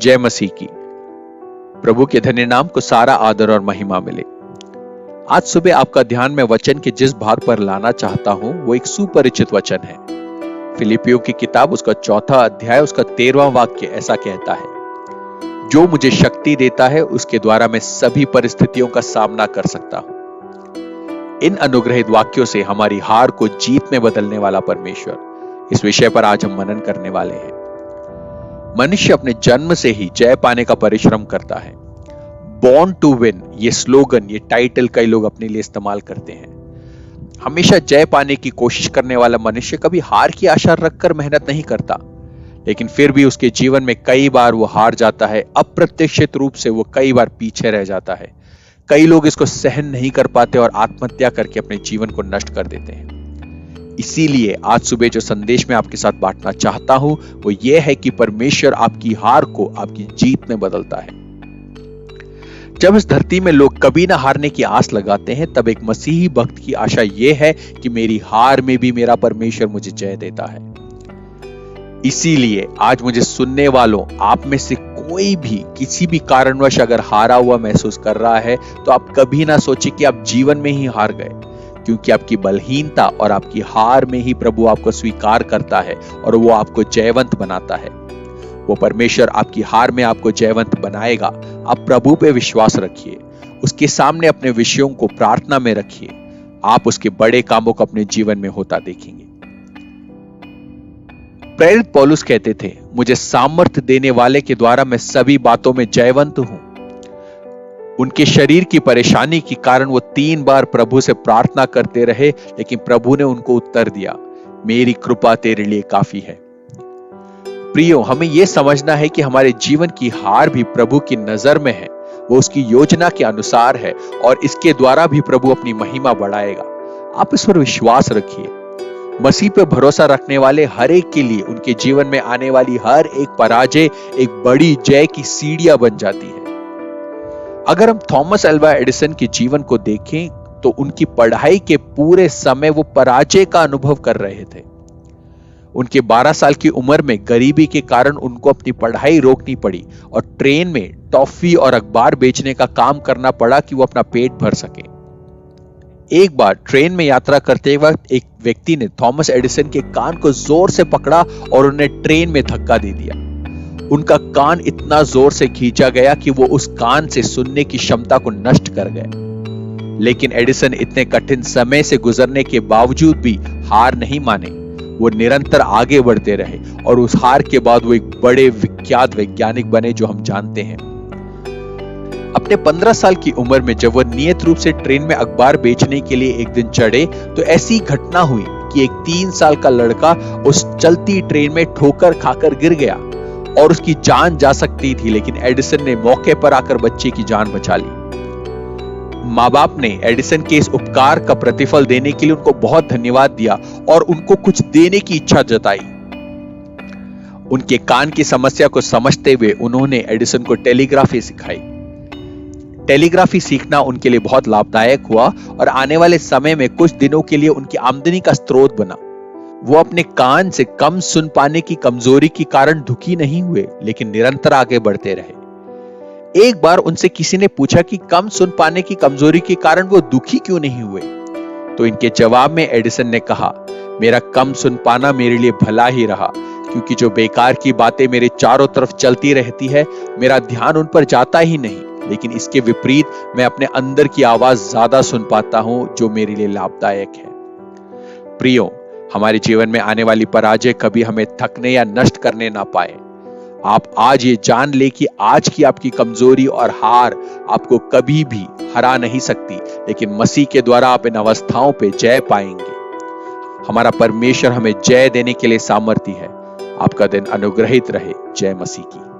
जय मसीह की। प्रभु के धन्य नाम को सारा आदर और महिमा मिले। आज सुबह आपका ध्यान में वचन के जिस भाग पर लाना चाहता हूं वो एक सुपरिचित वचन है। फिलिपियों की किताब उसका 4 अध्याय उसका 13वां वाक्य ऐसा कहता है, जो मुझे शक्ति देता है उसके द्वारा मैं सभी परिस्थितियों का सामना कर सकता हूं। इन अनुग्रहित वाक्यों से हमारी हार को जीत में बदलने वाला परमेश्वर, इस विषय पर आज हम मनन करने वाले हैं। मनुष्य अपने जन्म से ही जय पाने का परिश्रम करता है। बॉर्न टू विन, ये स्लोगन, ये टाइटल कई लोग अपने लिए इस्तेमाल करते हैं। हमेशा जय पाने की कोशिश करने वाला मनुष्य कभी हार की आशा रखकर मेहनत नहीं करता, लेकिन फिर भी उसके जीवन में कई बार वो हार जाता है। अप्रत्याशित रूप से वो कई बार पीछे रह जाता है। कई लोग इसको सहन नहीं कर पाते और आत्महत्या करके अपने जीवन को नष्ट कर देते हैं। इसीलिए आज सुबह जो संदेश मैं आपके साथ बांटना चाहता हूं वो ये है कि परमेश्वर आपकी हार को आपकी जीत में बदलता है। जब इस धरती में लोग कभी ना हारने की आस लगाते हैं, तब एक मसीही भक्त की आशा यह है कि मेरी हार में भी मेरा परमेश्वर मुझे जय देता है। इसीलिए आज मुझे सुनने वालों, आप में से कोई भी किसी भी कारणवश अगर हारा हुआ महसूस कर रहा है, तो आप कभी ना सोचे कि आप जीवन में ही हार गए, क्योंकि आपकी बलहीनता और आपकी हार में ही प्रभु आपको स्वीकार करता है और वो आपको जयवंत बनाता है। वो परमेश्वर आपकी हार में आपको जयवंत बनाएगा। आप प्रभु पे विश्वास रखिए, उसके सामने अपने विषयों को प्रार्थना में रखिए। आप उसके बड़े कामों को अपने जीवन में होता देखेंगे। प्रेरित पौलुस कहते थे, मुझे सामर्थ्य देने वाले के द्वारा मैं सभी बातों में जयवंत हूं। उनके शरीर की परेशानी के कारण वो 3 बार प्रभु से प्रार्थना करते रहे, लेकिन प्रभु ने उनको उत्तर दिया, मेरी कृपा तेरे लिए काफी है। प्रियो, हमें यह समझना है कि हमारे जीवन की हार भी प्रभु की नजर में है। वो उसकी योजना के अनुसार है और इसके द्वारा भी प्रभु अपनी महिमा बढ़ाएगा। आप इस पर विश्वास रखिए। मसीह पे भरोसा रखने वाले हर एक के लिए उनके जीवन में आने वाली हर एक पराजय एक बड़ी जय की सीढ़ियां बन जाती है। अगर हम थॉमस अल्वा एडिसन के जीवन को देखें तो उनकी पढ़ाई के पूरे समय वो पराजय का अनुभव कर रहे थे। उनके 12 साल की उम्र में गरीबी के कारण उनको अपनी पढ़ाई रोकनी पड़ी और ट्रेन में टॉफी और अखबार बेचने का काम करना पड़ा कि वो अपना पेट भर सके। एक बार ट्रेन में यात्रा करते वक्त एक व्यक्ति ने थॉमस एडिसन के कान को जोर से पकड़ा और उन्हें ट्रेन में धक्का दे दिया। उनका कान इतना जोर से खींचा गया कि वो उस कान से सुनने की क्षमता को नष्ट कर गए। लेकिन एडिसन इतने कठिन समय से गुजरने के बावजूद भी हार नहीं माने। वो निरंतर आगे बढ़ते रहे और उस हार के बाद वो एक बड़े विख्यात वैज्ञानिक बने जो हम जानते हैं। अपने 15 साल की उम्र में जब वो नियत रूप से ट्रेन में अखबार बेचने के लिए एक दिन चढ़े, तो ऐसी घटना हुई कि एक 3 साल का लड़का उस चलती ट्रेन में ठोकर खाकर गिर गया और उसकी जान जा सकती थी, लेकिन एडिसन ने मौके पर आकर बच्चे की जान बचा ली। माँ बाप ने एडिसन के इस उपकार का प्रतिफल देने के लिए उनको बहुत धन्यवाद दिया और उनको कुछ देने की इच्छा जताई। उनके कान की समस्या को समझते हुए उन्होंने एडिसन को टेलीग्राफी सिखाई। टेलीग्राफी सीखना उनके लिए बहुत लाभदायक हुआ और आने वाले समय में कुछ दिनों के लिए उनकी आमदनी का स्रोत बना। वो अपने कान से कम सुन पाने की कमजोरी के कारण दुखी नहीं हुए, लेकिन निरंतर आगे बढ़ते रहे। एक बार उनसे किसी ने पूछा कि कम सुन पाने की कमजोरी के कारण वो दुखी क्यों नहीं हुए, तो इनके जवाब में एडिसन ने कहा, मेरा कम सुन पाना मेरे लिए भला ही रहा, क्योंकि जो बेकार की बातें मेरे चारों तरफ चलती रहती है, मेरा ध्यान उन पर जाता ही नहीं, लेकिन इसके विपरीत मैं अपने अंदर की आवाज ज्यादा सुन पाता हूं, जो मेरे लिए लाभदायक है। प्रियो, हमारे जीवन में आने वाली पराजय कभी हमें थकने या नष्ट करने ना पाए। आप आज ये जान ले कि आज की आपकी कमजोरी और हार आपको कभी भी हरा नहीं सकती, लेकिन मसीह के द्वारा आप इन अवस्थाओं पे जय पाएंगे। हमारा परमेश्वर हमें जय देने के लिए सामर्थी है। आपका दिन अनुग्रहित रहे। जय मसीह की।